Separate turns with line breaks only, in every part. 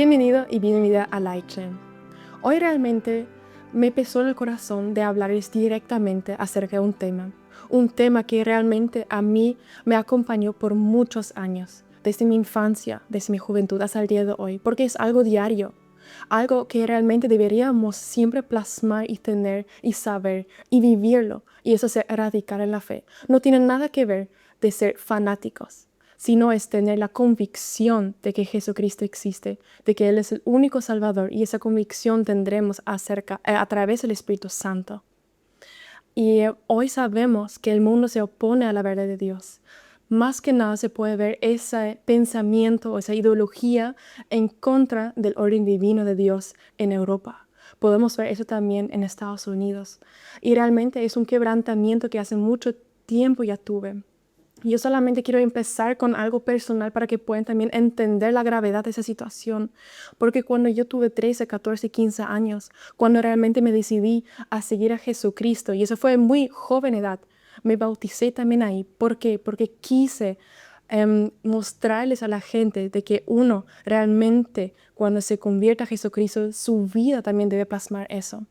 Bienvenido y bienvenida a Lightchain. Hoy realmente me pesó en el corazón de hablarles directamente acerca de un tema que realmente a mí me acompañó por muchos años, desde mi infancia, desde mi juventud hasta el día de hoy, porque es algo diario, algo que realmente deberíamos siempre plasmar y tener y saber y vivirlo, y eso es radicar en la fe. No tiene nada que ver de ser fanáticos, sino es tener la convicción de que Jesucristo existe, de que Él es el único Salvador, y esa convicción tendremos a través del Espíritu Santo. Y hoy sabemos que el mundo se opone a la verdad de Dios. Más que nada se puede ver ese pensamiento o esa ideología en contra del orden divino de Dios en Europa. Podemos ver eso también en Estados Unidos. Y realmente es un quebrantamiento que hace mucho tiempo ya tuve. Yo solamente quiero empezar con algo personal para que puedan también entender la gravedad de esa situación. Porque cuando yo tuve 13, 14, 15 años, cuando realmente me decidí a seguir a Jesucristo, y eso fue en muy joven edad, me bauticé también ahí. ¿Por qué? Porque quise mostrarles a la gente de que uno realmente, cuando se convierta a Jesucristo, su vida también debe plasmar eso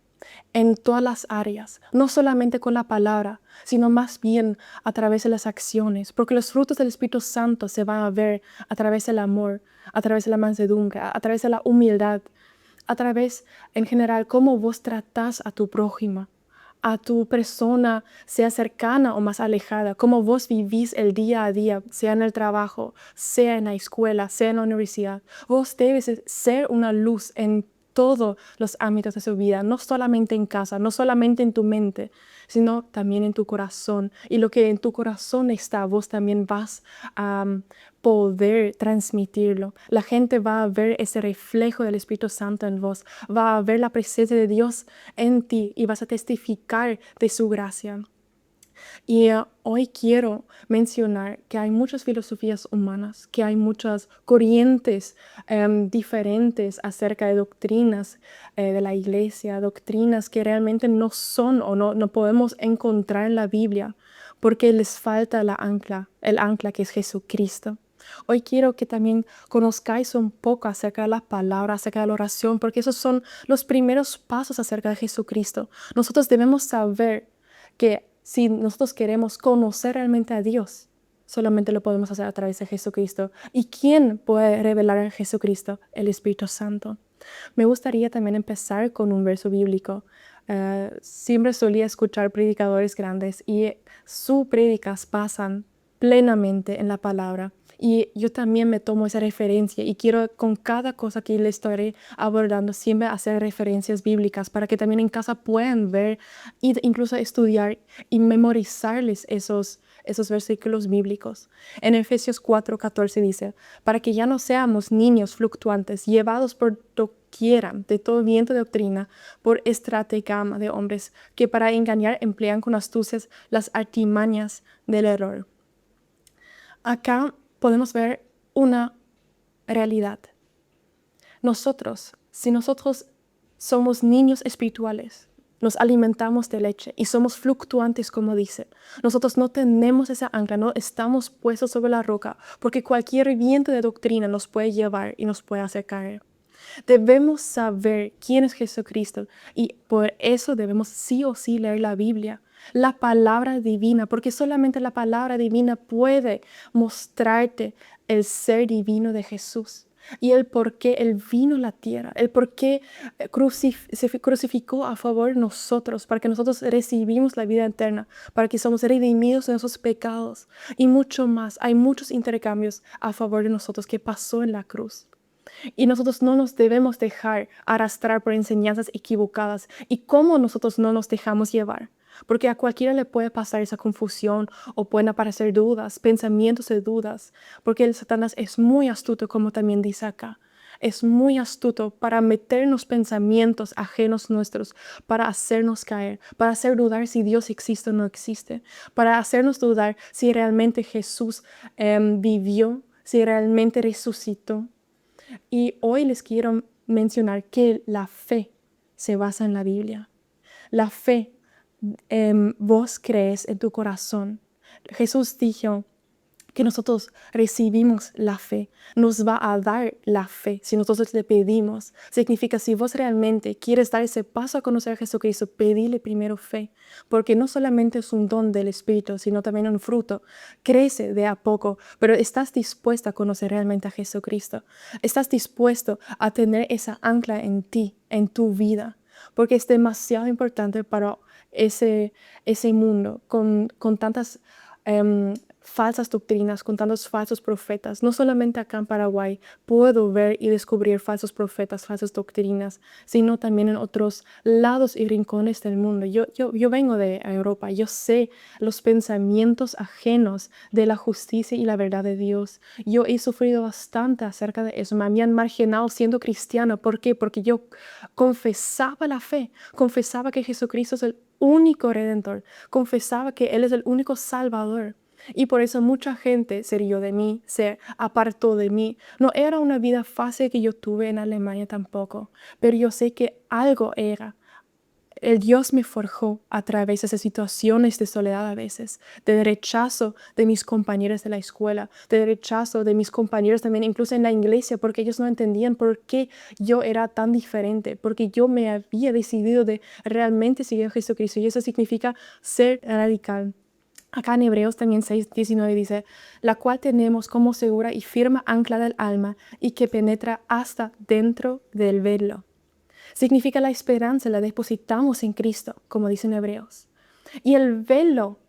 en todas las áreas, no solamente con la palabra, sino más bien a través de las acciones, porque los frutos del Espíritu Santo se van a ver a través del amor, a través de la mansedumbre, a través de la humildad, a través, en general, cómo vos tratás a tu prójimo, a tu persona, sea cercana o más alejada, cómo vos vivís el día a día, sea en el trabajo, sea en la escuela, sea en la universidad. Vos debes ser una luz en todos los ámbitos de su vida, no solamente en casa, no solamente en tu mente, sino también en tu corazón. Y lo que en tu corazón está, vos también vas a poder transmitirlo. La gente va a ver ese reflejo del Espíritu Santo en vos, va a ver la presencia de Dios en ti y vas a testificar de su gracia. Y hoy quiero mencionar que hay muchas filosofías humanas, que hay muchas corrientes diferentes acerca de doctrinas de la iglesia, doctrinas que realmente no son o no podemos encontrar en la Biblia, porque les falta el ancla que es Jesucristo. Hoy quiero que también conozcáis un poco acerca de la palabra, acerca de la oración, porque esos son los primeros pasos acerca de Jesucristo. Nosotros debemos saber que si nosotros queremos conocer realmente a Dios, solamente lo podemos hacer a través de Jesucristo. ¿Y quién puede revelar a Jesucristo? El Espíritu Santo. Me gustaría también empezar con un verso bíblico. Siempre solía escuchar predicadores grandes y sus prédicas pasan plenamente en la palabra. Y yo también me tomo esa referencia y quiero con cada cosa que les estaré abordando siempre hacer referencias bíblicas para que también en casa puedan ver e incluso estudiar y memorizarles esos versículos bíblicos. En Efesios 4:14 dice, para que ya no seamos niños fluctuantes, llevados por doquiera de todo viento de doctrina, por estratagema de hombres que para engañar emplean con astucias las artimañas del error. Acá podemos ver una realidad. Si nosotros somos niños espirituales, nos alimentamos de leche y somos fluctuantes, como dice. Nosotros no tenemos esa ancla, no estamos puestos sobre la roca, porque cualquier viento de doctrina nos puede llevar y nos puede hacer caer. Debemos saber quién es Jesucristo y por eso debemos sí o sí leer la Biblia, la palabra divina, porque solamente la palabra divina puede mostrarte el ser divino de Jesús y el por qué Él vino a la tierra, el por qué se crucificó a favor de nosotros, para que nosotros recibimos la vida eterna, para que somos redimidos de nuestros pecados y mucho más. Hay muchos intercambios a favor de nosotros que pasó en la cruz. Y nosotros no nos debemos dejar arrastrar por enseñanzas equivocadas. ¿Y cómo nosotros no nos dejamos llevar? Porque a cualquiera le puede pasar esa confusión o pueden aparecer dudas, pensamientos de dudas. Porque el Satanás es muy astuto, como también dice acá. Es muy astuto para meternos pensamientos ajenos nuestros, para hacernos caer, para hacer dudar si Dios existe o no existe, para hacernos dudar si realmente Jesús vivió, si realmente resucitó. Y hoy les quiero mencionar que la fe se basa en la Biblia. La fe, vos crees en tu corazón. Jesús dijo que nosotros recibimos la fe, nos va a dar la fe si nosotros le pedimos. Significa, si vos realmente quieres dar ese paso a conocer a Jesucristo, pedile primero fe, porque no solamente es un don del Espíritu, sino también un fruto. Crece de a poco, pero estás dispuesto a conocer realmente a Jesucristo. Estás dispuesto a tener esa ancla en ti, en tu vida, porque es demasiado importante para ese mundo con tantas falsas doctrinas, con tantos falsos profetas. No solamente acá en Paraguay puedo ver y descubrir falsos profetas, falsas doctrinas, sino también en otros lados y rincones del mundo. Yo vengo de Europa, yo sé los pensamientos ajenos de la justicia y la verdad de Dios. Yo he sufrido bastante acerca de eso. Me habían marginado siendo cristiana. ¿Por qué? Porque yo confesaba la fe, confesaba que Jesucristo es el único redentor, confesaba que Él es el único salvador. Y por eso mucha gente se rió de mí, se apartó de mí. No era una vida fácil que yo tuve en Alemania tampoco, pero yo sé que algo era. El Dios me forjó a través de esas situaciones de soledad a veces, de rechazo de mis compañeros de la escuela, de rechazo de mis compañeros también incluso en la iglesia, porque ellos no entendían por qué yo era tan diferente, porque yo me había decidido de realmente seguir a Jesucristo, y eso significa ser radical. Acá en Hebreos también 6:19 dice, la cual tenemos como segura y firme ancla del alma y que penetra hasta dentro del velo. Significa la esperanza, la depositamos en Cristo, como dicen Hebreos. Y el velo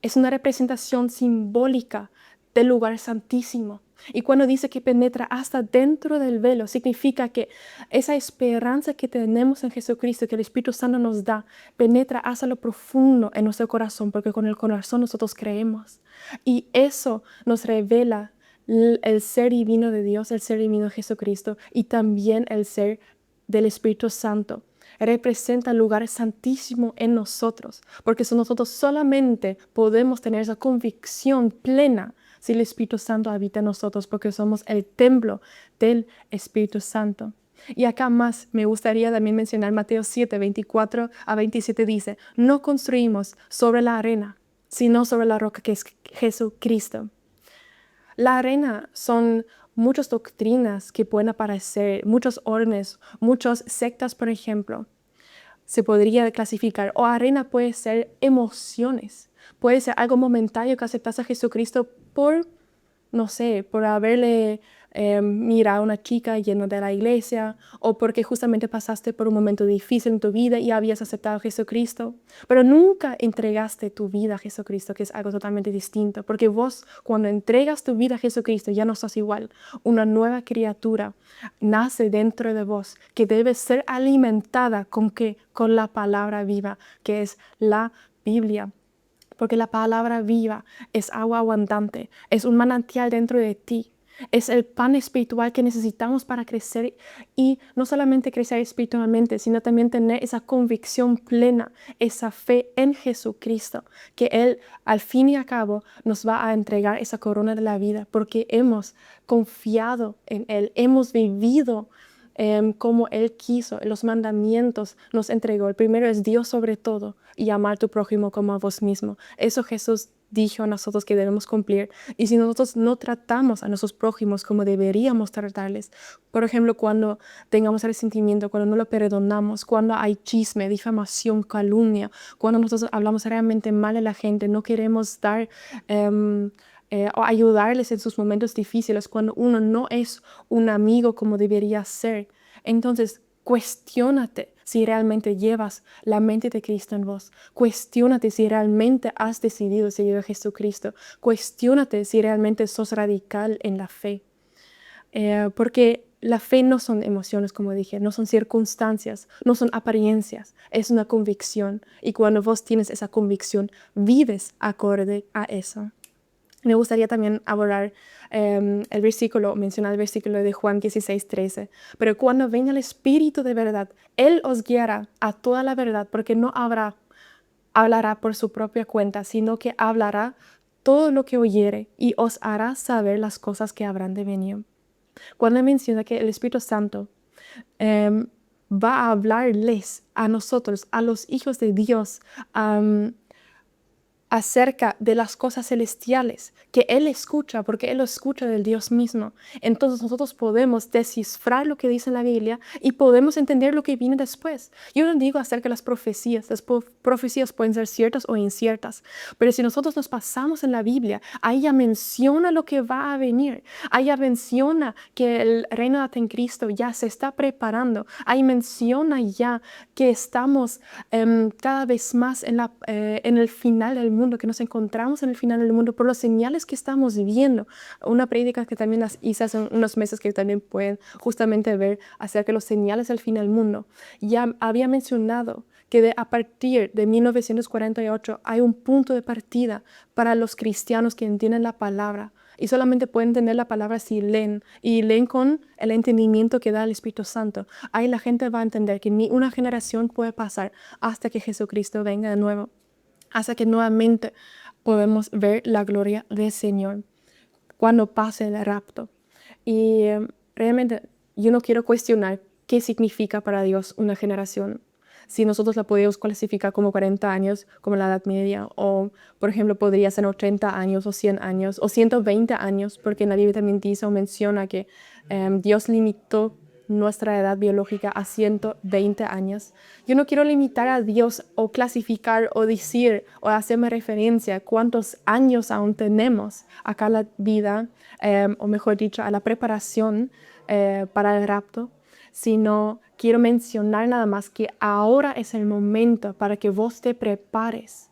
es una representación simbólica del lugar santísimo. Y cuando dice que penetra hasta dentro del velo, significa que esa esperanza que tenemos en Jesucristo, que el Espíritu Santo nos da, penetra hasta lo profundo en nuestro corazón, porque con el corazón nosotros creemos. Y eso nos revela el ser divino de Dios, el ser divino de Jesucristo, y también el ser del Espíritu Santo. Representa el lugar santísimo en nosotros, porque nosotros solamente podemos tener esa convicción plena si el Espíritu Santo habita en nosotros, porque somos el templo del Espíritu Santo. Y acá más me gustaría también mencionar Mateo 7:24-27 dice, no construimos sobre la arena, sino sobre la roca que es Jesucristo. La arena son muchas doctrinas que pueden aparecer, muchos órdenes, muchas sectas, por ejemplo. Se podría clasificar, o arena puede ser emociones, puede ser algo momentáneo que aceptas a Jesucristo por, no sé, por haberle mirado a una chica yendo de la iglesia, o porque justamente pasaste por un momento difícil en tu vida y habías aceptado a Jesucristo, pero nunca entregaste tu vida a Jesucristo, que es algo totalmente distinto, porque vos cuando entregas tu vida a Jesucristo ya no sos igual. Una nueva criatura nace dentro de vos, que debe ser alimentada ¿con qué? Con la palabra viva, que es la Biblia. Porque la palabra viva es agua abundante, es un manantial dentro de ti. Es el pan espiritual que necesitamos para crecer, y no solamente crecer espiritualmente, sino también tener esa convicción plena, esa fe en Jesucristo, que Él al fin y al cabo nos va a entregar esa corona de la vida, porque hemos confiado en Él, hemos vivido como Él quiso. Los mandamientos nos entregó. El primero es Dios sobre todo y amar a tu prójimo como a vos mismo. Eso Jesús dijo a nosotros que debemos cumplir. Y si nosotros no tratamos a nuestros prójimos como deberíamos tratarles, por ejemplo, cuando tengamos resentimiento, cuando no lo perdonamos, cuando hay chisme, difamación, calumnia, cuando nosotros hablamos realmente mal a la gente, no queremos dar o ayudarles en sus momentos difíciles, cuando uno no es un amigo como debería ser, entonces cuestiónate si realmente llevas la mente de Cristo en vos. Cuestiónate si realmente has decidido seguir a Jesucristo. Cuestiónate si realmente sos radical en la fe. Porque la fe no son emociones, como dije, no son circunstancias, no son apariencias, es una convicción. Y cuando vos tienes esa convicción, vives acorde a eso. Me gustaría también abordar mencionar el versículo de Juan 16:13. Pero cuando venga el Espíritu de verdad, Él os guiará a toda la verdad, porque no hablará por su propia cuenta, sino que hablará todo lo que oyere y os hará saber las cosas que habrán de venir. Cuando menciona que el Espíritu Santo va a hablarles a nosotros, a los hijos de Dios, a acerca de las cosas celestiales que Él escucha, porque Él lo escucha del Dios mismo. Entonces nosotros podemos descifrar lo que dice la Biblia y podemos entender lo que viene después. Yo no digo acerca de las profecías pueden ser ciertas o inciertas, pero si nosotros nos pasamos en la Biblia, ahí ya menciona lo que va a venir, ahí ya menciona que el reino de Cristo ya se está preparando, ahí menciona ya que estamos cada vez más en el final del mundo, que nos encontramos en el final del mundo por las señales que estamos viendo. Una prédica que también hice hace unos meses que también pueden justamente ver acerca de los señales del fin del mundo. Ya había mencionado que a partir de 1948 hay un punto de partida para los cristianos que entienden la palabra. Y solamente pueden entender la palabra si leen, y leen con el entendimiento que da el Espíritu Santo. Ahí la gente va a entender que ni una generación puede pasar hasta que Jesucristo venga de nuevo, hasta que nuevamente podemos ver la gloria del Señor cuando pase el rapto. Y realmente yo no quiero cuestionar qué significa para Dios una generación. Si nosotros la podemos clasificar como 40 años, como la Edad Media, o por ejemplo podría ser 80 años o 100 años o 120 años, porque en la Biblia también dice o menciona que Dios limitó nuestra edad biológica a 120 años. Yo no quiero limitar a Dios o clasificar o decir o hacerme referencia a cuántos años aún tenemos acá la vida, o mejor dicho, a la preparación para el rapto, sino quiero mencionar nada más que ahora es el momento para que vos te prepares,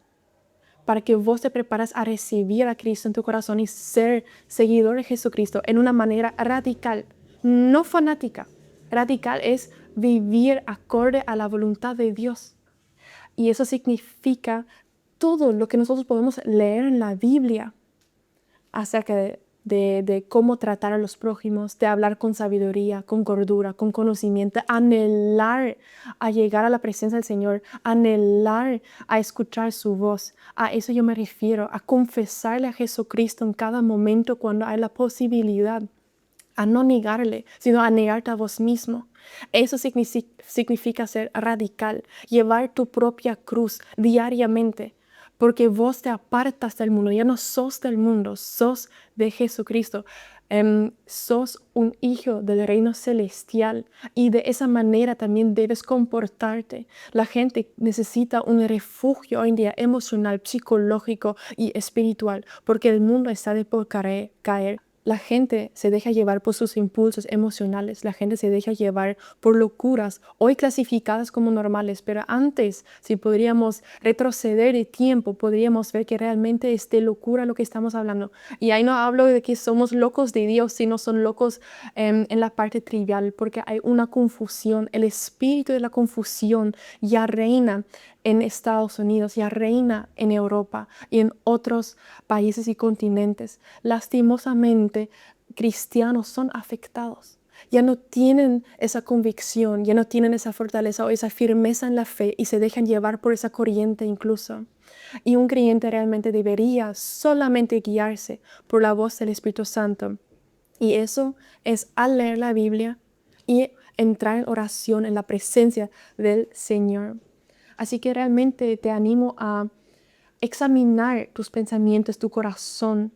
a recibir a Cristo en tu corazón y ser seguidor de Jesucristo en una manera radical, no fanática. Radical es vivir acorde a la voluntad de Dios. Y eso significa todo lo que nosotros podemos leer en la Biblia acerca de cómo tratar a los prójimos, de hablar con sabiduría, con cordura, con conocimiento, anhelar a llegar a la presencia del Señor, anhelar a escuchar su voz. A eso yo me refiero, a confesarle a Jesucristo en cada momento cuando hay la posibilidad, a no negarle, sino a negarte a vos mismo. Eso significa ser radical, llevar tu propia cruz diariamente, porque vos te apartas del mundo, ya no sos del mundo, sos de Jesucristo. Sos un hijo del reino celestial y de esa manera también debes comportarte. La gente necesita un refugio hoy en día emocional, psicológico y espiritual, porque el mundo está por caer. La gente se deja llevar por sus impulsos emocionales, la gente se deja llevar por locuras, hoy clasificadas como normales, pero antes, si podríamos retroceder de tiempo, podríamos ver que realmente es de locura lo que estamos hablando. Y ahí no hablo de que somos locos de Dios, sino son locos en la parte trivial, porque hay una confusión, el espíritu de la confusión ya reina en Estados Unidos, ya reina en Europa y en otros países y continentes. Lastimosamente, cristianos son afectados. Ya no tienen esa convicción, ya no tienen esa fortaleza o esa firmeza en la fe y se dejan llevar por esa corriente incluso. Y un creyente realmente debería solamente guiarse por la voz del Espíritu Santo. Y eso es al leer la Biblia y entrar en oración en la presencia del Señor. Así que realmente te animo a examinar tus pensamientos, tu corazón,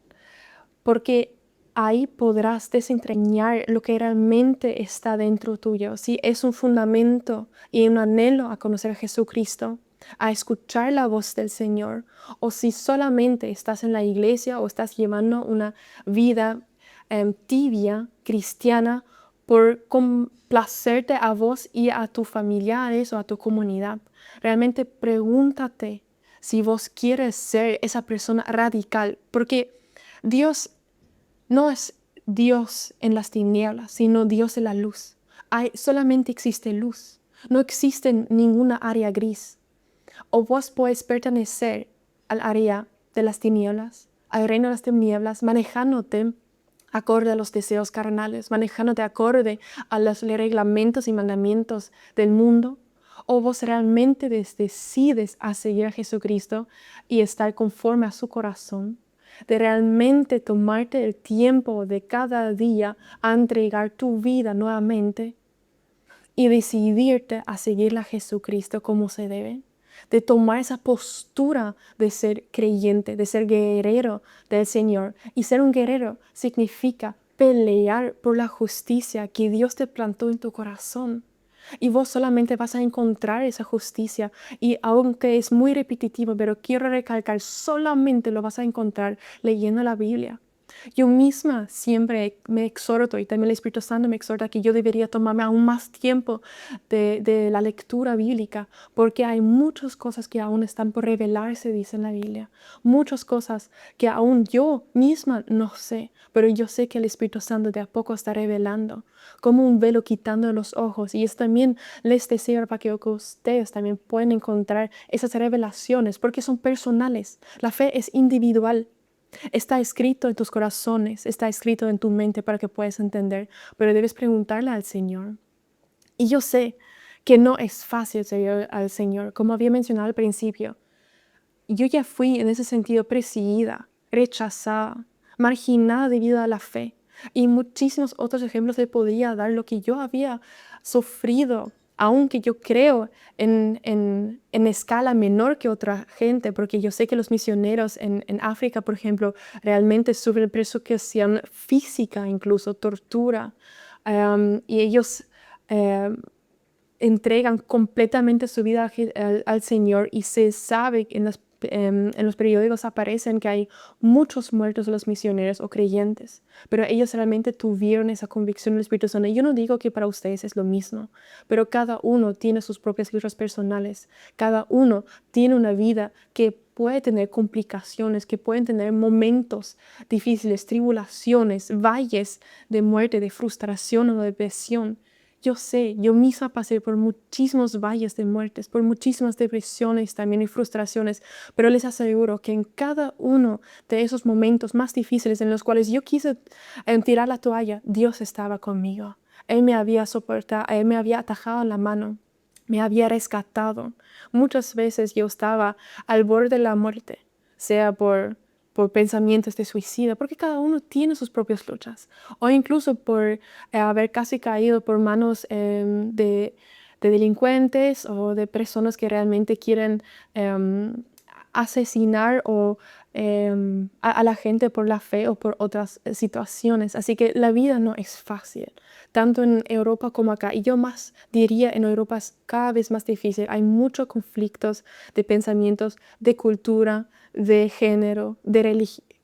porque ahí podrás desentrañar lo que realmente está dentro tuyo. Si es un fundamento y un anhelo a conocer a Jesucristo, a escuchar la voz del Señor, o si solamente estás en la iglesia o estás llevando una vida tibia, cristiana, por complacerte a vos y a tus familiares o a tu comunidad. Realmente pregúntate si vos quieres ser esa persona radical, porque Dios no es Dios en las tinieblas, sino Dios en la luz. Solamente existe luz, no existe ninguna área gris. O vos puedes pertenecer al área de las tinieblas, al reino de las tinieblas, manejándote acorde a los deseos carnales, manejándote acorde a los reglamentos y mandamientos del mundo. O vos realmente decides a seguir a Jesucristo y estar conforme a su corazón, de realmente tomarte el tiempo de cada día a entregar tu vida nuevamente y decidirte a seguir a Jesucristo como se debe. de tomar esa postura de ser creyente, de ser guerrero del Señor. Y ser un guerrero significa pelear por la justicia que Dios te plantó en tu corazón. Y vos solamente vas a encontrar esa justicia. Y aunque es muy repetitivo, pero quiero recalcar, solamente lo vas a encontrar leyendo la Biblia. Yo misma siempre me exhorto, y también el Espíritu Santo me exhorta, que yo debería tomarme aún más tiempo de la lectura bíblica, porque hay muchas cosas que aún están por revelarse, dice en la Biblia. Muchas cosas que aún yo misma no sé, pero yo sé que el Espíritu Santo de a poco está revelando, como un velo quitando los ojos. Y es también les deseo para que ustedes también puedan encontrar esas revelaciones, porque son personales. La fe es individual. Está escrito en tus corazones, está escrito en tu mente para que puedas entender, pero debes preguntarle al Señor. Y yo sé que no es fácil servir al Señor, como había mencionado al principio. Yo ya fui en ese sentido perseguida, rechazada, marginada debido a la fe. Y muchísimos otros ejemplos le podría dar lo que yo había sufrido, aunque yo creo en escala menor que otra gente, porque yo sé que los misioneros en África, por ejemplo, realmente sufren persecución física, incluso tortura, y ellos entregan completamente su vida al Señor, y se sabe que en los periódicos aparecen que hay muchos muertos de los misioneros o creyentes, pero ellos realmente tuvieron esa convicción del Espíritu Santo. Y yo no digo que para ustedes es lo mismo, pero cada uno tiene sus propias luchas personales, cada uno tiene una vida que puede tener complicaciones, que pueden tener momentos difíciles, tribulaciones, valles de muerte, de frustración o de depresión. Yo sé, yo misma pasé por muchísimos valles de muertes, por muchísimas depresiones también y frustraciones, pero les aseguro que en cada uno de esos momentos más difíciles en los cuales yo quise tirar la toalla, Dios estaba conmigo. Él me había soportado, Él me había atajado la mano, me había rescatado. Muchas veces yo estaba al borde de la muerte, sea por pensamientos de suicidio, porque cada uno tiene sus propias luchas, o incluso por haber casi caído por manos de delincuentes o de personas que realmente quieren asesinar o a la gente por la fe o por otras situaciones. Así que la vida no es fácil, tanto en Europa como acá. Y yo más diría, en Europa es cada vez más difícil. Hay muchos conflictos de pensamientos, de cultura, de género, de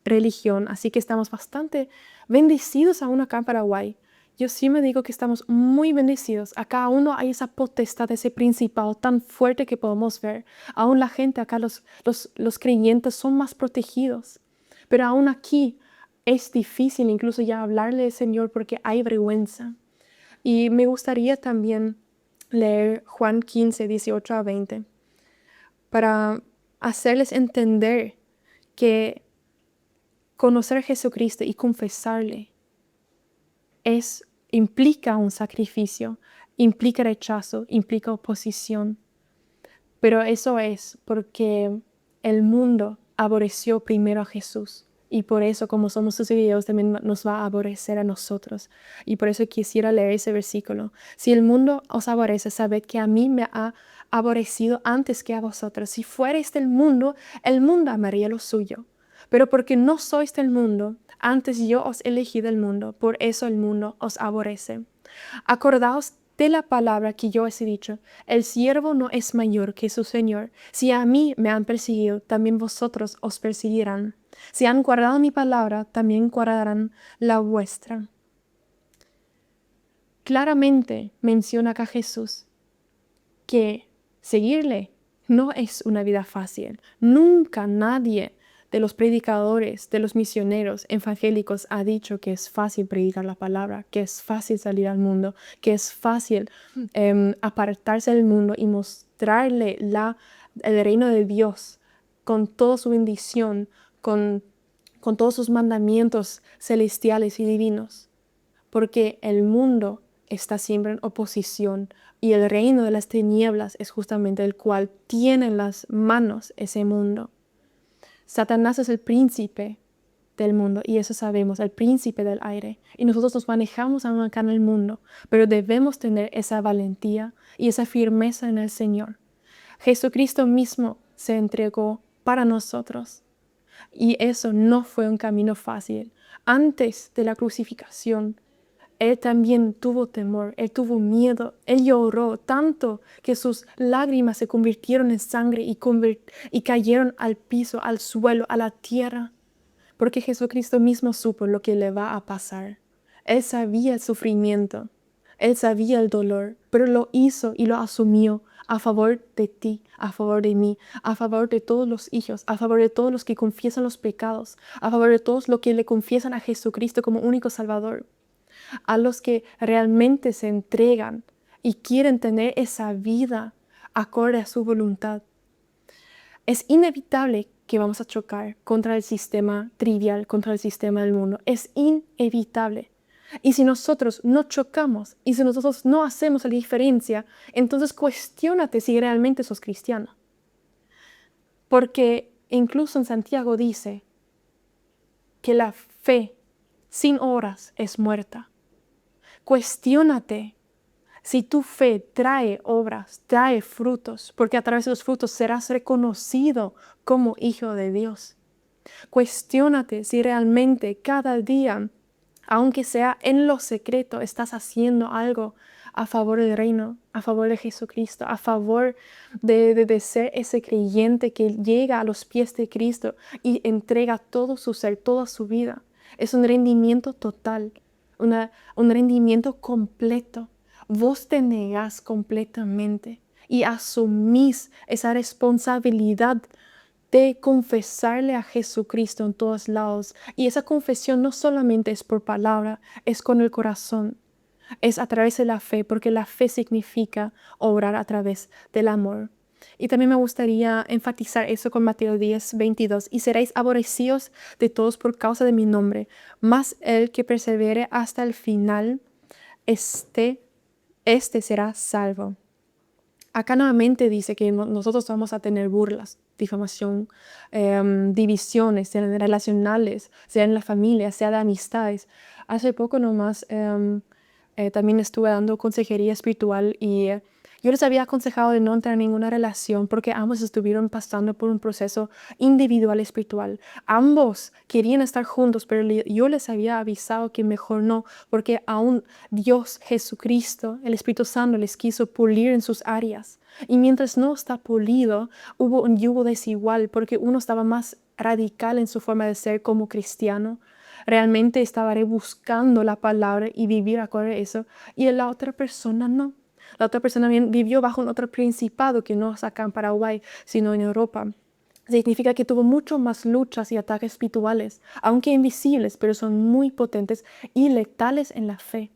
religión. Así que estamos bastante bendecidos aún acá en Paraguay. Yo sí me digo que estamos muy bendecidos. Acá aún no hay esa potestad, ese principado tan fuerte que podemos ver. Aún la gente acá, los creyentes son más protegidos. Pero aún aquí es difícil incluso ya hablarle al Señor porque hay vergüenza. Y me gustaría también leer Juan 15, 18 a 20 para hacerles entender que conocer a Jesucristo y confesarle implica un sacrificio, implica rechazo, implica oposición. Pero eso es porque el mundo aborreció primero a Jesús. Y por eso, como somos sus seguidores, también nos va a aborrecer a nosotros. Y por eso quisiera leer ese versículo. Si el mundo os aborrece, sabed que a mí me ha aborrecido antes que a vosotros. Si fuerais del mundo, el mundo amaría lo suyo. Pero porque no sois del mundo, antes yo os elegí del mundo, por eso el mundo os aborrece. Acordaos de la palabra que yo os he dicho, el siervo no es mayor que su señor. Si a mí me han perseguido, también vosotros os perseguirán. Si han guardado mi palabra, también guardarán la vuestra. Claramente menciona acá Jesús que seguirle no es una vida fácil. Nunca nadie de los predicadores, de los misioneros evangélicos ha dicho que es fácil predicar la palabra, que es fácil salir al mundo, que es fácil apartarse del mundo y mostrarle el reino de Dios con toda su bendición, con todos sus mandamientos celestiales y divinos. Porque el mundo está siempre en oposición y el reino de las tinieblas es justamente el cual tiene en las manos ese mundo. Satanás es el príncipe del mundo y eso sabemos, el príncipe del aire. Y nosotros nos manejamos aún acá en el mundo, pero debemos tener esa valentía y esa firmeza en el Señor. Jesucristo mismo se entregó para nosotros. Y eso no fue un camino fácil. Antes de la crucifixión, Él también tuvo temor, Él tuvo miedo, Él lloró tanto que sus lágrimas se convirtieron en sangre y cayeron al piso, al suelo, a la tierra, porque Jesucristo mismo supo lo que le va a pasar. Él sabía el sufrimiento, Él sabía el dolor, pero lo hizo y lo asumió a favor de ti, a favor de mí, a favor de todos los hijos, a favor de todos los que confiesan los pecados, a favor de todos los que le confiesan a Jesucristo como único Salvador, a los que realmente se entregan y quieren tener esa vida acorde a su voluntad. Es inevitable que vamos a chocar contra el sistema trivial, contra el sistema del mundo. Es inevitable. Y si nosotros no chocamos y si nosotros no hacemos la diferencia, entonces cuestiónate si realmente sos cristiano. Porque incluso en Santiago dice que la fe sin obras es muerta. Cuestiónate si tu fe trae obras, trae frutos, porque a través de los frutos serás reconocido como hijo de Dios. Cuestiónate si realmente cada día, aunque sea en lo secreto, estás haciendo algo a favor del reino, a favor de Jesucristo, a favor de ser ese creyente que llega a los pies de Cristo y entrega todo su ser, toda su vida. Es un rendimiento total, un rendimiento completo. Vos te negás completamente y asumís esa responsabilidad de confesarle a Jesucristo en todos lados. Y esa confesión no solamente es por palabra, es con el corazón. Es a través de la fe, porque la fe significa obrar a través del amor. Y también me gustaría enfatizar eso con Mateo 10:22. Y seréis aborrecidos de todos por causa de mi nombre, mas el que persevere hasta el final, este será salvo. Acá nuevamente dice que nosotros vamos a tener burlas, difamación, divisiones, sean relacionales, sea en la familia, sea de amistades. Hace poco nomás también estuve dando consejería espiritual y yo les había aconsejado de no entrar en ninguna relación porque ambos estuvieron pasando por un proceso individual espiritual. Ambos querían estar juntos, pero yo les había avisado que mejor no, porque aún Dios, Jesucristo, el Espíritu Santo les quiso pulir en sus áreas. Y mientras no está pulido, hubo un yugo desigual porque uno estaba más radical en su forma de ser como cristiano. Realmente estaba rebuscando la palabra y vivir acorde a eso. Y la otra persona no. La otra persona vivió bajo un otro principado que no es acá en Paraguay, sino en Europa. Significa que tuvo mucho más luchas y ataques espirituales, aunque invisibles, pero son muy potentes y letales en la fe.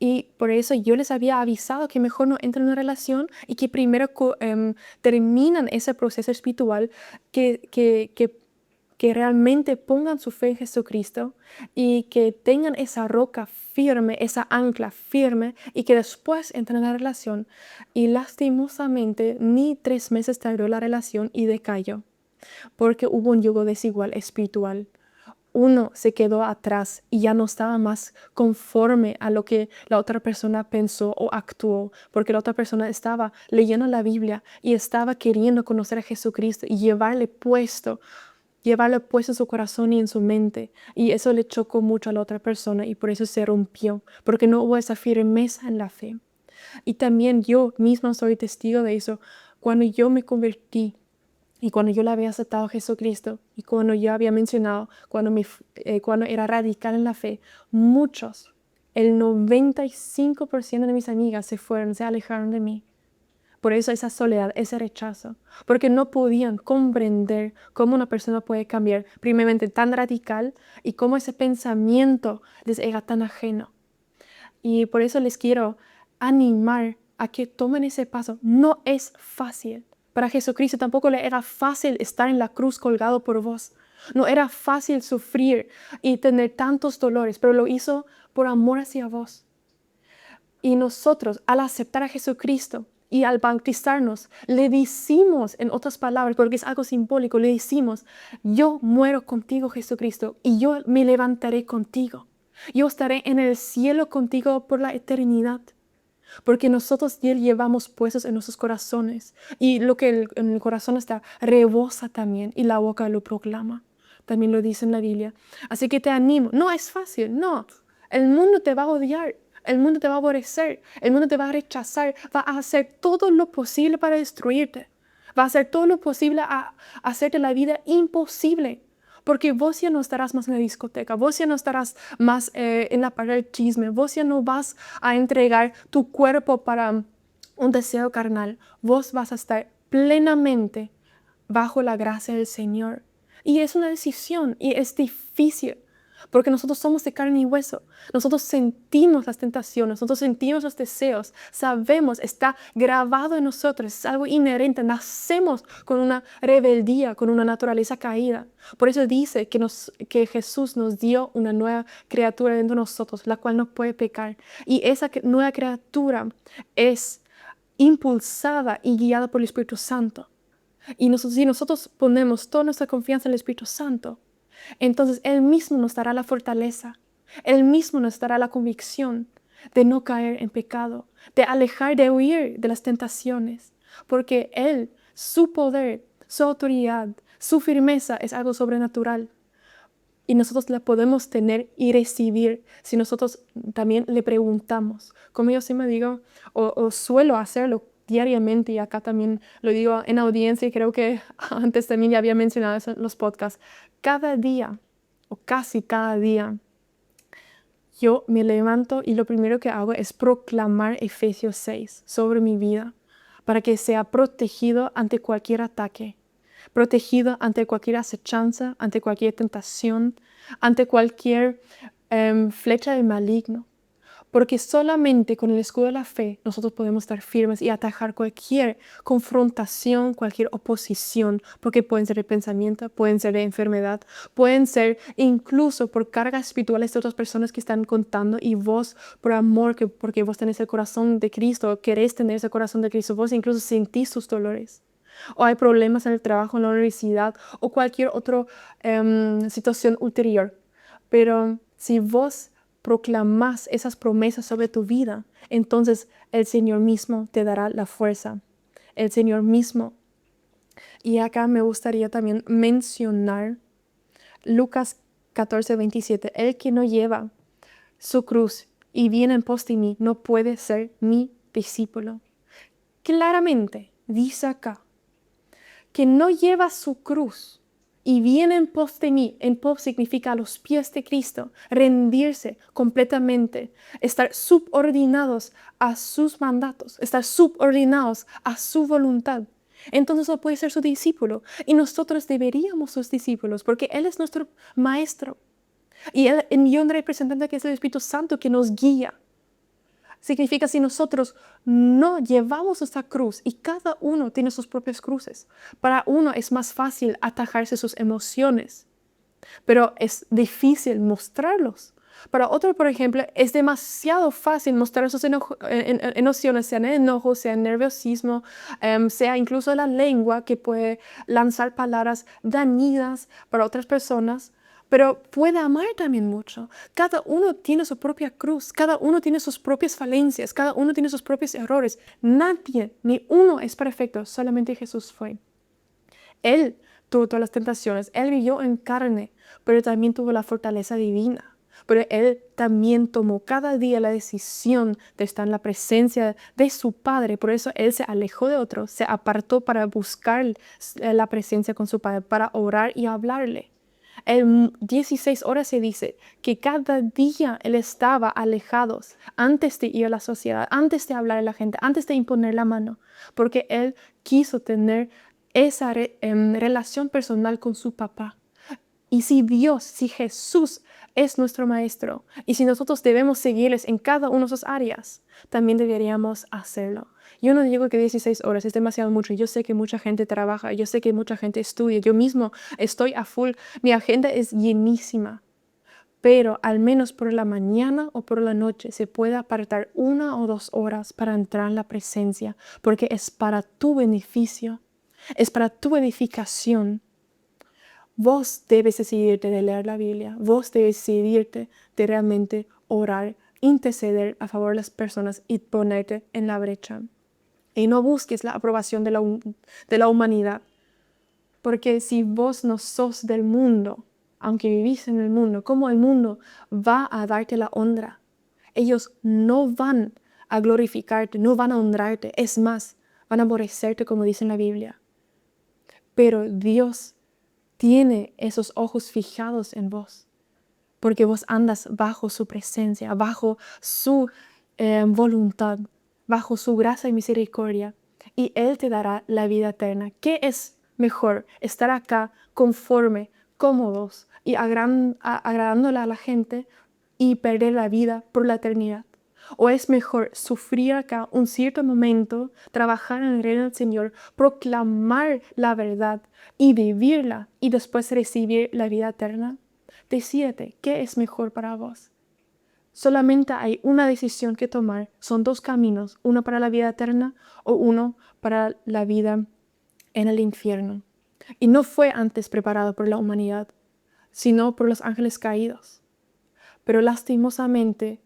Y por eso yo les había avisado que mejor no entren en una relación y que primero terminan ese proceso espiritual, que realmente pongan su fe en Jesucristo y que tengan esa roca firme, esa ancla firme y que después entren en la relación. Y lastimosamente ni 3 meses tardó la relación y decayó porque hubo un yugo desigual espiritual. Uno se quedó atrás y ya no estaba más conforme a lo que la otra persona pensó o actuó, porque la otra persona estaba leyendo la Biblia y estaba queriendo conocer a Jesucristo y llevarle puesto en su corazón y en su mente. Y eso le chocó mucho a la otra persona y por eso se rompió, porque no hubo esa firmeza en la fe. Y también yo misma soy testigo de eso. Cuando yo me convertí y cuando yo le había aceptado a Jesucristo y cuando yo había mencionado, cuando era radical en la fe, muchos, el 95% de mis amigas se alejaron de mí. Por eso esa soledad, ese rechazo, porque no podían comprender cómo una persona puede cambiar, primeramente tan radical, y cómo ese pensamiento les era tan ajeno. Y por eso les quiero animar a que tomen ese paso. No es fácil. Para Jesucristo tampoco le era fácil estar en la cruz colgado por vos. No era fácil sufrir y tener tantos dolores, pero lo hizo por amor hacia vos. Y nosotros, al aceptar a Jesucristo y al bautizarnos, le decimos, en otras palabras, porque es algo simbólico, le decimos: yo muero contigo, Jesucristo, y yo me levantaré contigo. Yo estaré en el cielo contigo por la eternidad. porque nosotros ya llevamos puestos en nuestros corazones y lo que en el corazón está rebosa también y la boca lo proclama. También lo dice en la Biblia. Así que te animo. No es fácil, no. El mundo te va a odiar, el mundo te va a aborrecer, el mundo te va a rechazar, va a hacer todo lo posible para destruirte. Va a hacer todo lo posible a hacerte la vida imposible. Porque vos ya no estarás más en la discoteca, vos ya no estarás más en la parte del chisme, vos ya no vas a entregar tu cuerpo para un deseo carnal. Vos vas a estar plenamente bajo la gracia del Señor. Y es una decisión y es difícil. Porque nosotros somos de carne y hueso. Nosotros sentimos las tentaciones, nosotros sentimos los deseos. Sabemos, está grabado en nosotros, es algo inherente. Nacemos con una rebeldía, con una naturaleza caída. Por eso dice que Jesús nos dio una nueva criatura dentro de nosotros, la cual no puede pecar. Y esa nueva criatura es impulsada y guiada por el Espíritu Santo. Y si nosotros ponemos toda nuestra confianza en el Espíritu Santo, entonces Él mismo nos dará la fortaleza, Él mismo nos dará la convicción de no caer en pecado, de alejar, de huir de las tentaciones, porque Él, su poder, su autoridad, su firmeza es algo sobrenatural. Y nosotros la podemos tener y recibir si nosotros también le preguntamos. Como yo siempre digo, o suelo hacerlo diariamente, y acá también lo digo en audiencia, y creo que antes también ya había mencionado eso en los podcasts. Cada día, o casi cada día, yo me levanto y lo primero que hago es proclamar Efesios 6 sobre mi vida, para que sea protegido ante cualquier ataque, protegido ante cualquier acechanza, ante cualquier tentación, ante cualquier flecha del maligno. Porque solamente con el escudo de la fe nosotros podemos estar firmes y atajar cualquier confrontación, cualquier oposición, porque pueden ser de pensamiento, pueden ser de enfermedad, pueden ser incluso por cargas espirituales de otras personas que están contando, y vos, por amor, porque vos tenés el corazón de Cristo, querés tener ese corazón de Cristo, vos incluso sentís sus dolores. O hay problemas en el trabajo, en la universidad, o cualquier otra situación ulterior. Pero si vos proclamas esas promesas sobre tu vida, entonces el Señor mismo te dará la fuerza. El Señor mismo. Y acá me gustaría también mencionar Lucas 14:27. El que no lleva su cruz y viene en pos de mí no puede ser mi discípulo. Claramente dice acá que no lleva su cruz y viene en pos de mí. En pos significa a los pies de Cristo, rendirse completamente, estar subordinados a sus mandatos, estar subordinados a su voluntad. Entonces no puede ser su discípulo, y nosotros deberíamos ser sus discípulos, porque Él es nuestro maestro y Él envió un representante que es el Espíritu Santo, que nos guía. Significa si nosotros no llevamos esta cruz, y cada uno tiene sus propias cruces. Para uno es más fácil atajarse sus emociones, pero es difícil mostrarlos. Para otro, por ejemplo, es demasiado fácil mostrar sus emociones, sea en enojo, sea en nerviosismo, sea incluso la lengua, que puede lanzar palabras dañinas para otras personas. Pero puede amar también mucho. Cada uno tiene su propia cruz, cada uno tiene sus propias falencias, cada uno tiene sus propios errores. Nadie, ni uno es perfecto, solamente Jesús fue. Él tuvo todas las tentaciones, Él vivió en carne, pero también tuvo la fortaleza divina. Pero Él también tomó cada día la decisión de estar en la presencia de su Padre. Por eso Él se alejó de otros, se apartó para buscar la presencia con su Padre, para orar y hablarle. En 16 horas se dice que cada día Él estaba alejado antes de ir a la sociedad, antes de hablar a la gente, antes de imponer la mano, porque Él quiso tener esa relación personal con su papá. Y si Dios, si Jesús es nuestro maestro, y si nosotros debemos seguirles en cada una de sus áreas, también deberíamos hacerlo. Yo no digo que 16 horas es demasiado mucho. Yo sé que mucha gente trabaja, yo sé que mucha gente estudia, yo mismo estoy a full, mi agenda es llenísima. Pero al menos por la mañana o por la noche se puede apartar 1 o 2 horas para entrar en la presencia, porque es para tu beneficio, es para tu edificación. Vos debes decidirte de leer la Biblia, vos debes decidirte de realmente orar interceder a favor de las personas y ponerte en la brecha. Y no busques la aprobación de la humanidad. Porque si vos no sos del mundo, aunque vivís en el mundo, ¿cómo el mundo va a darte la honra? Ellos no van a glorificarte, no van a honrarte. Es más, van a aborrecerte como dice en la Biblia. Pero Dios tiene esos ojos fijados en vos. Porque vos andas bajo su presencia, bajo su voluntad, bajo su gracia y misericordia. Y Él te dará la vida eterna. ¿Qué es mejor? Estar acá conforme, cómodos y agradándole a la gente y perder la vida por la eternidad. ¿O es mejor sufrir acá un cierto momento, trabajar en el reino del Señor, proclamar la verdad y vivirla y después recibir la vida eterna? Decídete, ¿qué es mejor para vos? Solamente hay una decisión que tomar. Son dos caminos, uno para la vida eterna o uno para la vida en el infierno. Y no fue antes preparado por la humanidad, sino por los ángeles caídos. Pero lastimosamente,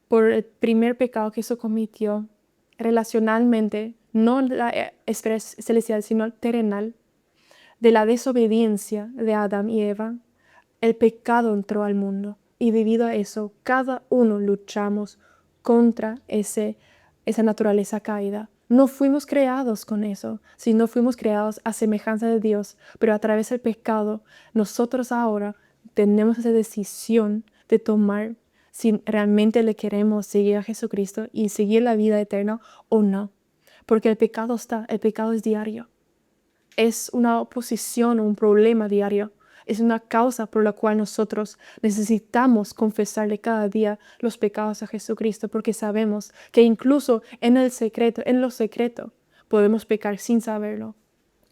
por el primer pecado que se cometió relacionalmente, no la esfera celestial, sino terrenal, de la desobediencia de Adán y Eva, el pecado entró al mundo. Y debido a eso, cada uno luchamos contra esa naturaleza caída. No fuimos creados con eso, sino fuimos creados a semejanza de Dios, pero a través del pecado, nosotros ahora tenemos esa decisión de tomar si realmente le queremos seguir a Jesucristo y seguir la vida eterna o no. Porque el pecado es diario. Es una oposición, un problema diario. Es una causa por la cual nosotros necesitamos confesarle cada día los pecados a Jesucristo, porque sabemos que incluso en lo secreto, podemos pecar sin saberlo,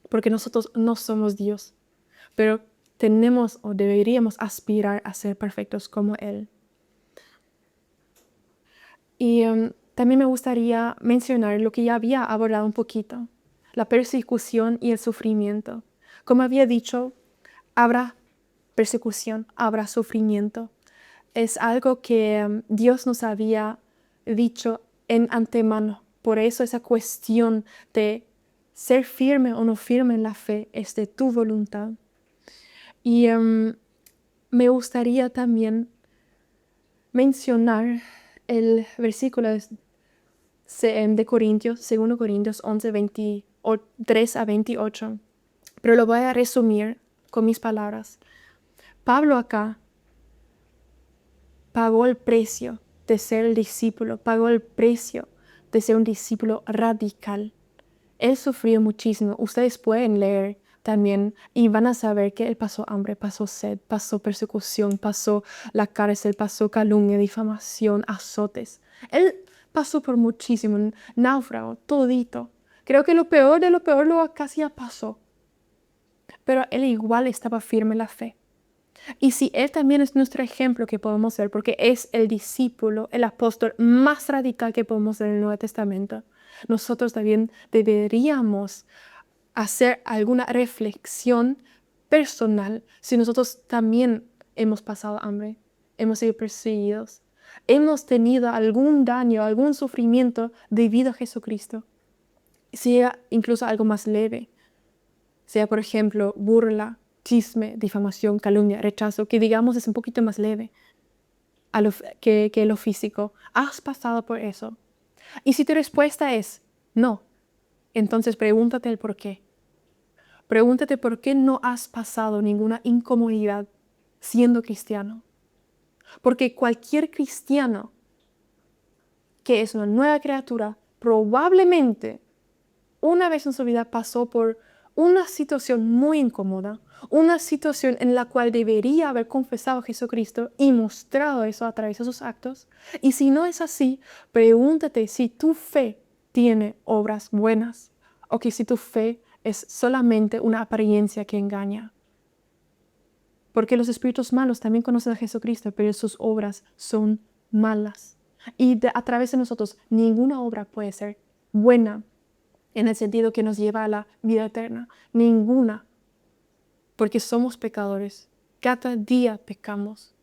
porque nosotros no somos Dios, pero tenemos o deberíamos aspirar a ser perfectos como Él. Y también me gustaría mencionar lo que ya había abordado un poquito, la persecución y el sufrimiento. Como había dicho, habrá persecución, habrá sufrimiento. Es algo que Dios nos había dicho en antemano. Por eso esa cuestión de ser firme o no firme en la fe es de tu voluntad. Y me gustaría también mencionar el versículo de Corintios, 2 Corintios 11, 23 a 28. Pero lo voy a resumir con mis palabras. Pablo acá pagó el precio de ser el discípulo, pagó el precio de ser un discípulo radical. Él sufrió muchísimo. Ustedes pueden leer también y van a saber que él pasó hambre, pasó sed, pasó persecución, pasó la cárcel, pasó calumnia, difamación, azotes. Él pasó por muchísimo, náufrago, todito. Creo que lo peor de lo peor lo casi ya pasó. Pero él igual estaba firme en la fe. Y si él también es nuestro ejemplo que podemos ser, porque es el discípulo, el apóstol más radical que podemos ser en el Nuevo Testamento, nosotros también deberíamos hacer alguna reflexión personal si nosotros también hemos pasado hambre, hemos sido perseguidos, hemos tenido algún daño, algún sufrimiento debido a Jesucristo, sea incluso algo más leve, sea por ejemplo burla, chisme, difamación, calumnia, rechazo, que digamos es un poquito más leve que lo físico. ¿Has pasado por eso? Y si tu respuesta es no, entonces pregúntate el por qué. Pregúntate por qué no has pasado ninguna incomodidad siendo cristiano. Porque cualquier cristiano que es una nueva criatura probablemente una vez en su vida pasó por una situación muy incómoda, una situación en la cual debería haber confesado a Jesucristo y mostrado eso a través de sus actos. Y si no es así, pregúntate si tu fe tiene obras buenas o que si tu fe es solamente una apariencia que engaña. Porque los espíritus malos también conocen a Jesucristo, pero sus obras son malas. Y a través de nosotros ninguna obra puede ser buena en el sentido que nos lleva a la vida eterna. Ninguna. Porque somos pecadores. Cada día pecamos.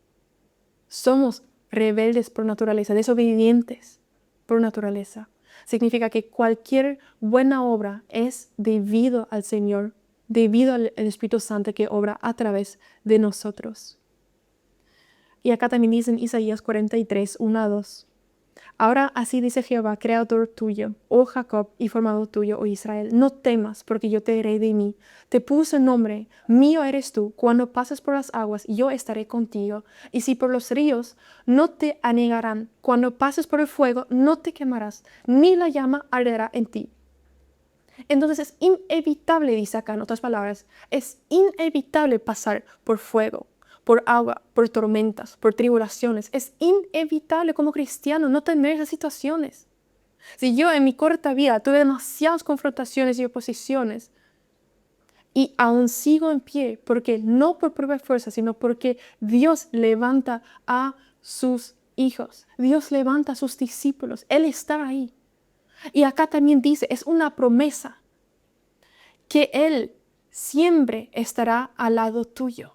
Somos rebeldes por naturaleza, desobedientes por naturaleza. Significa que cualquier buena obra es debido al Señor, debido al Espíritu Santo que obra a través de nosotros. Y acá también dice en Isaías 43, 1 a 2. Ahora así dice Jehová, creador tuyo, oh Jacob, y formador tuyo, oh Israel. No temas, porque yo te haré de mí. Te puse nombre, mío eres tú. Cuando pases por las aguas, yo estaré contigo. Y si por los ríos, no te anegarán. Cuando pases por el fuego, no te quemarás, ni la llama arderá en ti. Entonces es inevitable, dice acá en otras palabras, es inevitable pasar por fuego, por agua, por tormentas, por tribulaciones. Es inevitable como cristiano no tener esas situaciones. Si yo en mi corta vida tuve demasiadas confrontaciones y oposiciones y aún sigo en pie, porque no por propia fuerza, sino porque Dios levanta a sus hijos, Dios levanta a sus discípulos, Él está ahí. Y acá también dice, es una promesa que Él siempre estará al lado tuyo.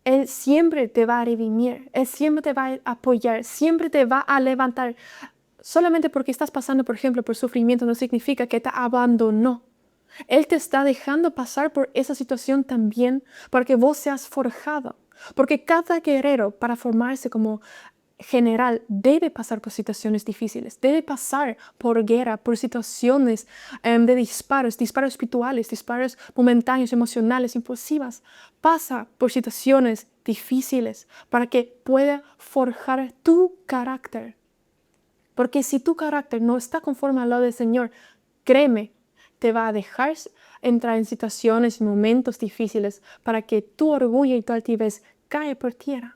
Él siempre te va a redimir, Él siempre te va a apoyar, siempre te va a levantar. Solamente porque estás pasando, por ejemplo, por sufrimiento no significa que te abandonó. Él te está dejando pasar por esa situación también para que vos seas forjado. Porque cada guerrero para formarse como general debe pasar por situaciones difíciles, debe pasar por guerra, por situaciones de disparos espirituales, disparos momentáneos, emocionales, impulsivas. Pasa por situaciones difíciles para que pueda forjar tu carácter. Porque si tu carácter no está conforme al lado del Señor, créeme, te va a dejar entrar en situaciones y momentos difíciles para que tu orgullo y tu altivez caiga por tierra.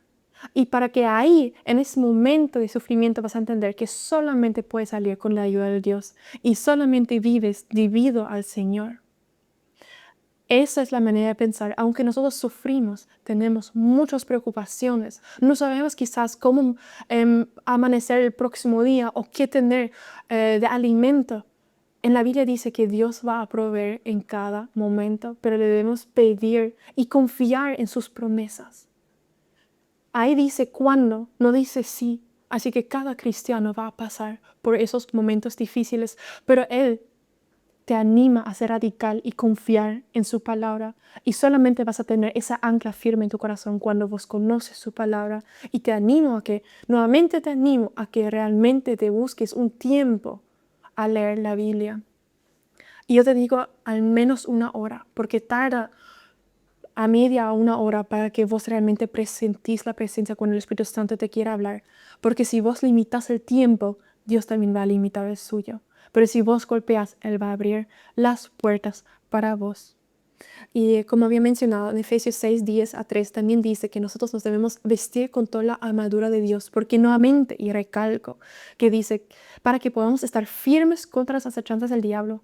Y para que ahí, en ese momento de sufrimiento, vas a entender que solamente puedes salir con la ayuda de Dios y solamente vives debido al Señor. Esa es la manera de pensar. Aunque nosotros sufrimos, tenemos muchas preocupaciones. No sabemos quizás cómo amanecer el próximo día o qué tener de alimento. En la Biblia dice que Dios va a proveer en cada momento, pero debemos pedir y confiar en sus promesas. Ahí dice cuándo, no dice sí. Así que cada cristiano va a pasar por esos momentos difíciles, pero Él te anima a ser radical y confiar en su palabra. Y solamente vas a tener esa ancla firme en tu corazón cuando vos conoces su palabra. Y nuevamente te animo a que realmente te busques un tiempo a leer la Biblia. Y yo te digo al menos 1 hora, porque tarda a media o 1 hora para que vos realmente presentís la presencia cuando el Espíritu Santo te quiera hablar. Porque si vos limitas el tiempo, Dios también va a limitar el suyo. Pero si vos golpeas, Él va a abrir las puertas para vos. Y como había mencionado, en Efesios 6, 10 a 3 también dice que nosotros nos debemos vestir con toda la armadura de Dios. Porque nuevamente, y recalco, que dice, para que podamos estar firmes contra las acechanzas del diablo.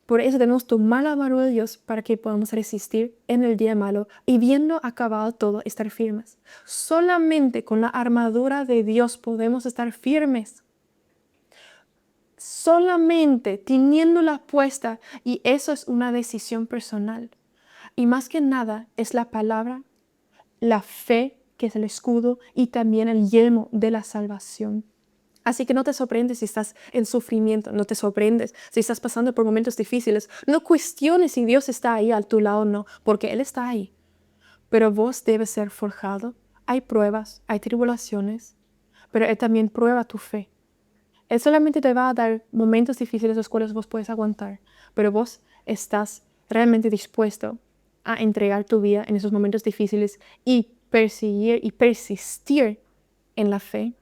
Por eso debemos tomar la armadura de Dios para que podamos resistir en el día malo y viendo acabado todo, estar firmes. Solamente con la armadura de Dios podemos estar firmes. Solamente teniéndola puesta, y eso es una decisión personal. Y más que nada es la palabra, la fe, que es el escudo, y también el yelmo de la salvación. Así que no te sorprendes si estás en sufrimiento, no te sorprendes si estás pasando por momentos difíciles. No cuestiones si Dios está ahí a tu lado o no, porque Él está ahí. Pero vos debes ser forjado. Hay pruebas, hay tribulaciones, pero Él también prueba tu fe. Él solamente te va a dar momentos difíciles los cuales vos puedes aguantar, pero vos estás realmente dispuesto a entregar tu vida en esos momentos difíciles y perseguir y persistir en la fe.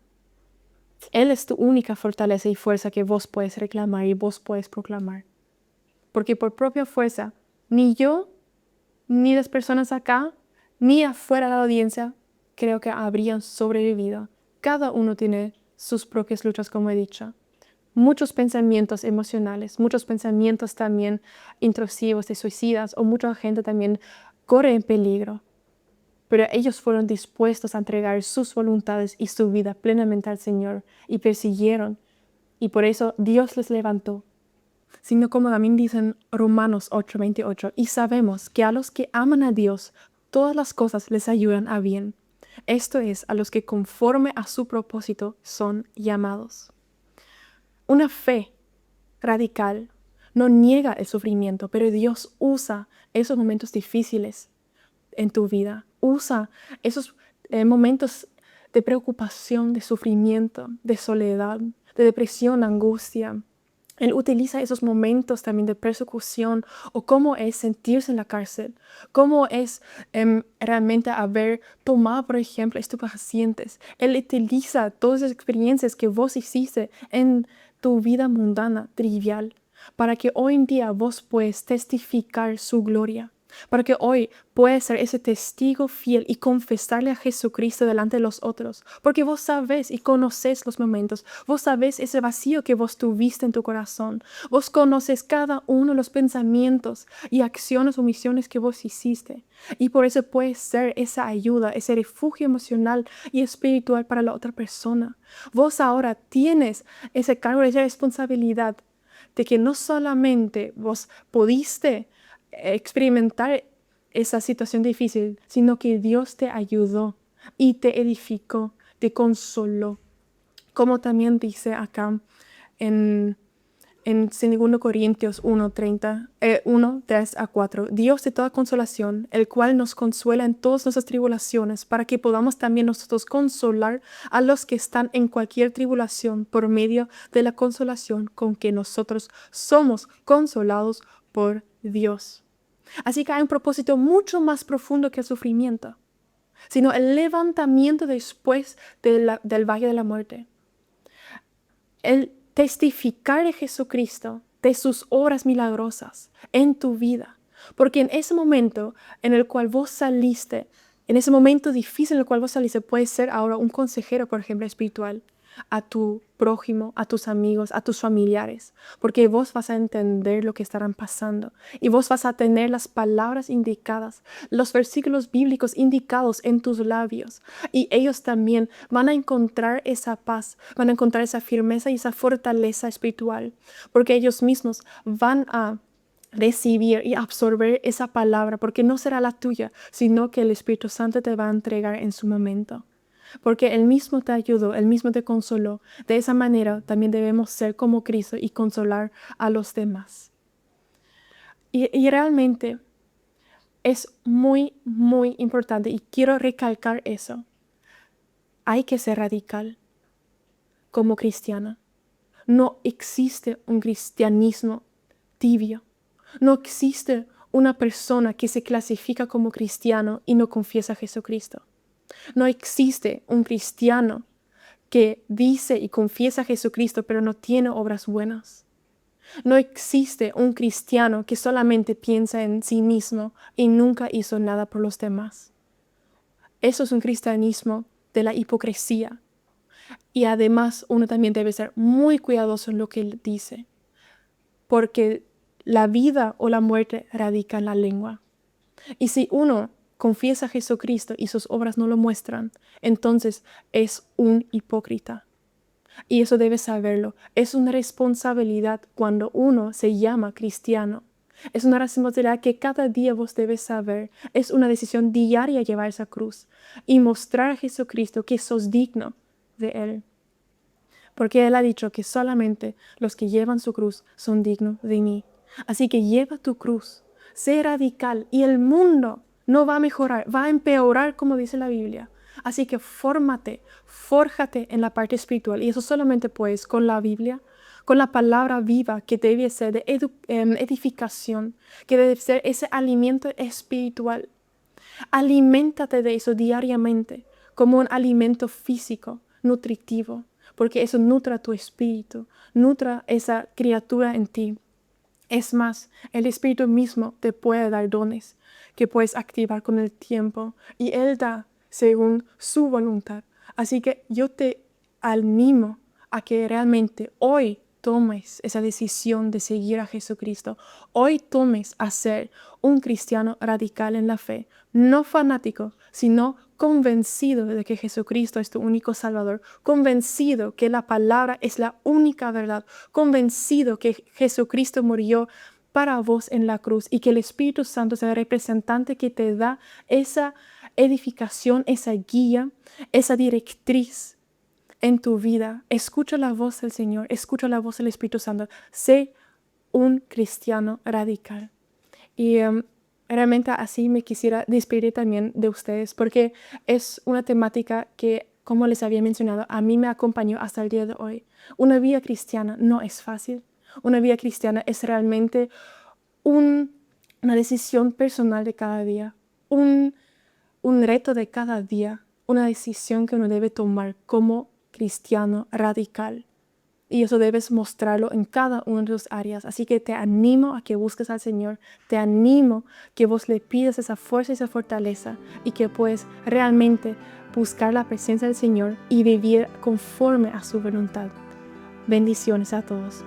Él es tu única fortaleza y fuerza que vos puedes reclamar y vos puedes proclamar. Porque por propia fuerza, ni yo, ni las personas acá, ni afuera de la audiencia, creo que habrían sobrevivido. Cada uno tiene sus propias luchas, como he dicho. Muchos pensamientos emocionales, muchos pensamientos también intrusivos de suicidas, o mucha gente también corre en peligro. Pero ellos fueron dispuestos a entregar sus voluntades y su vida plenamente al Señor y persiguieron. Y por eso Dios les levantó. Sino como también dicen Romanos 8:28, y sabemos que a los que aman a Dios, todas las cosas les ayudan a bien. Esto es, a los que conforme a su propósito son llamados. Una fe radical no niega el sufrimiento, pero Dios usa esos momentos difíciles en tu vida. Usa esos momentos de preocupación, de sufrimiento, de soledad, de depresión, angustia. Él utiliza esos momentos también de persecución o cómo es sentirse en la cárcel, cómo es realmente haber tomado, por ejemplo, estupefacientes. Él utiliza todas esas experiencias que vos hiciste en tu vida mundana, trivial, para que hoy en día vos puedas testificar su gloria. Para que hoy puedas ser ese testigo fiel y confesarle a Jesucristo delante de los otros. Porque vos sabés y conoces los momentos. Vos sabés ese vacío que vos tuviste en tu corazón. Vos conoces cada uno de los pensamientos y acciones o misiones que vos hiciste. Y por eso puedes ser esa ayuda, ese refugio emocional y espiritual para la otra persona. Vos ahora tienes ese cargo, esa responsabilidad de que no solamente vos pudiste experimentar esa situación difícil, sino que Dios te ayudó y te edificó, te consoló. Como también dice acá en 2 Corintios 1, 3 a 4, Dios de toda consolación, el cual nos consuela en todas nuestras tribulaciones, para que podamos también nosotros consolar a los que están en cualquier tribulación por medio de la consolación con que nosotros somos consolados por Dios. Así que hay un propósito mucho más profundo que el sufrimiento, sino el levantamiento después del valle de la muerte. El testificar de Jesucristo, de sus obras milagrosas en tu vida. Porque en ese momento en el cual vos saliste, en ese momento difícil en el cual vos saliste, puedes ser ahora un consejero, por ejemplo, espiritual a tu prójimo, a tus amigos, a tus familiares, porque vos vas a entender lo que estarán pasando y vos vas a tener las palabras indicadas, los versículos bíblicos indicados en tus labios, y ellos también van a encontrar esa paz, van a encontrar esa firmeza y esa fortaleza espiritual, porque ellos mismos van a recibir y absorber esa palabra, porque no será la tuya, sino que el Espíritu Santo te va a entregar en su momento. Porque Él mismo te ayudó, Él mismo te consoló. De esa manera también debemos ser como Cristo y consolar a los demás. Y realmente es muy, muy importante y quiero recalcar eso. Hay que ser radical como cristiana. No existe un cristianismo tibio. No existe una persona que se clasifica como cristiano y no confiesa a Jesucristo. No existe un cristiano que dice y confiesa a Jesucristo pero no tiene obras buenas. No existe un cristiano que solamente piensa en sí mismo y nunca hizo nada por los demás. Eso es un cristianismo de la hipocresía. Y además uno también debe ser muy cuidadoso en lo que él dice, porque la vida o la muerte radica en la lengua. Y si uno confiesa a Jesucristo y sus obras no lo muestran, entonces es un hipócrita. Y eso debes saberlo. Es una responsabilidad cuando uno se llama cristiano. Es una responsabilidad que cada día vos debes saber. Es una decisión diaria llevar esa cruz y mostrar a Jesucristo que sos digno de Él. Porque Él ha dicho que solamente los que llevan su cruz son dignos de mí. Así que lleva tu cruz, sé radical y el mundo no va a mejorar, va a empeorar como dice la Biblia. Así que fórmate, fórjate en la parte espiritual y eso solamente puedes con la Biblia, con la palabra viva que debe ser de edificación, que debe ser ese alimento espiritual. Aliméntate de eso diariamente como un alimento físico, nutritivo, porque eso nutra tu espíritu, nutra esa criatura en ti. Es más, el Espíritu mismo te puede dar dones que puedes activar con el tiempo y Él da según su voluntad. Así que yo te animo a que realmente hoy tomes esa decisión de seguir a Jesucristo. Hoy tomes a ser un cristiano radical en la fe, no fanático, sino convencido de que Jesucristo es tu único Salvador, convencido que la palabra es la única verdad, convencido que Jesucristo murió para vos en la cruz y que el Espíritu Santo es el representante que te da esa edificación, esa guía, esa directriz en tu vida. Escucha la voz del Señor, escucha la voz del Espíritu Santo. Sé un cristiano radical. Y realmente así me quisiera despedir también de ustedes, porque es una temática que, como les había mencionado, a mí me acompañó hasta el día de hoy. Una vida cristiana no es fácil. Una vida cristiana es realmente una decisión personal de cada día, un reto de cada día, una decisión que uno debe tomar como cristiano radical. Y eso debes mostrarlo en cada una de tus áreas. Así que te animo a que busques al Señor. Te animo que vos le pidas esa fuerza y esa fortaleza y que puedes realmente buscar la presencia del Señor y vivir conforme a su voluntad. Bendiciones a todos.